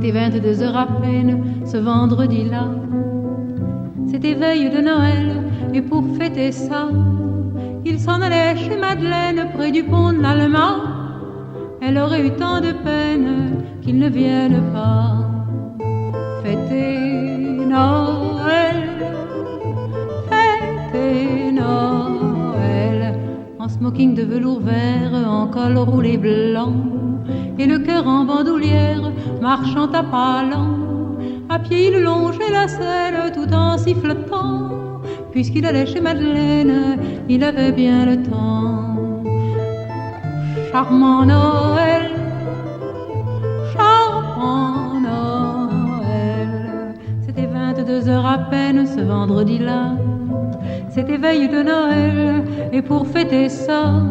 C'était 22 heures à peine ce vendredi-là. C'était veille de Noël et pour fêter ça, il s'en allait chez Madeleine près du pont de l'Allemand. Elle aurait eu tant de peine qu'il ne vienne pas fêter Noël, fêter Noël, en smoking de velours vert, en col roulé blanc, et le cœur en bandoulière, marchant à pas lents. À pied il longeait la selle tout en sifflotant, puisqu'il allait chez Madeleine, il avait bien le temps. Charmant Noël, charmant Noël. C'était 22 heures à peine ce vendredi-là. C'était veille de Noël et pour fêter ça,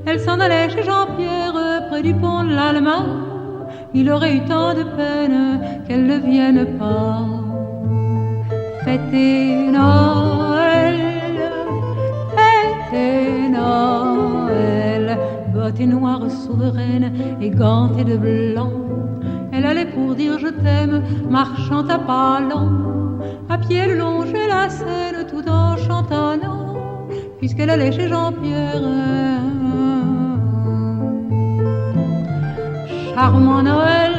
elle s'en allait chez Jean-Pierre près du pont de l'Allemand. Il aurait eu tant de peine qu'elle ne vienne pas fêter Noël, fêter Noël. Bottes noires souveraines et gantées de blanc, elle allait pour dire je t'aime, marchant à pas lents. À pied elle longeait la Seine tout en chantonnant, puisqu'elle allait chez Jean-Pierre. Charmant Noël,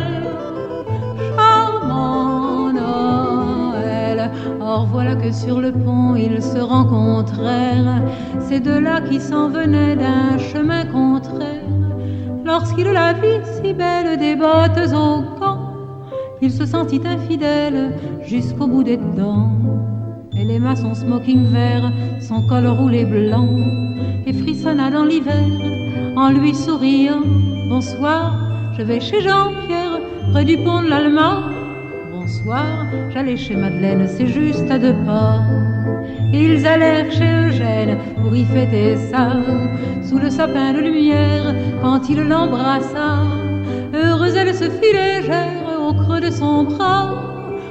charmant Noël. Or voilà que sur le pont ils se rencontrèrent, ces deux-là qui s'en venaient d'un chemin contraire. Lorsqu'il la vit si belle, des bottes au gants, il se sentit infidèle jusqu'au bout des dents. Elle aima son smoking vert, son col roulé blanc, et frissonna dans l'hiver en lui souriant. Bonsoir, je vais chez Jean-Pierre, près du pont de l'Allemand. Bonsoir, j'allais chez Madeleine, c'est juste à 2 pas. Ils allèrent chez Eugène pour y fêter ça, sous le sapin de lumière, quand il l'embrassa. Heureuse elle se fit légère au creux de son bras.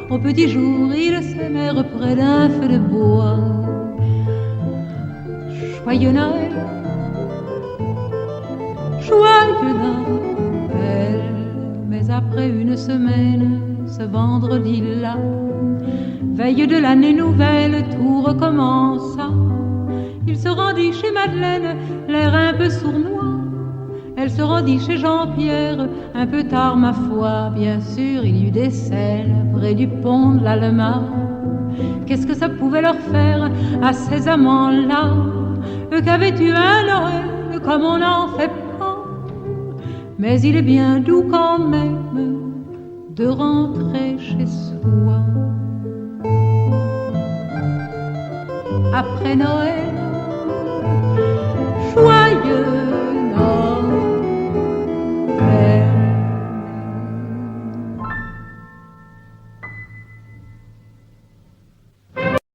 Au petit jour, ils s'aimèrent près d'un feu de bois. Joyeux Noël, joyeux Noël. Mais après une semaine, ce vendredi-là, veille de l'année nouvelle, tout recommença. Il se rendit chez Madeleine, l'air un peu sournois. Elle se rendit chez Jean-Pierre, un peu tard ma foi. Bien sûr, il y eut des scènes près du pont de l'Allemand. Qu'est-ce que ça pouvait leur faire à ces amants-là, eux qu'avaient eu un Noël comme on n'en fait pas. Mais il est bien doux quand même de rentrer chez soi. Après Noël, joyeux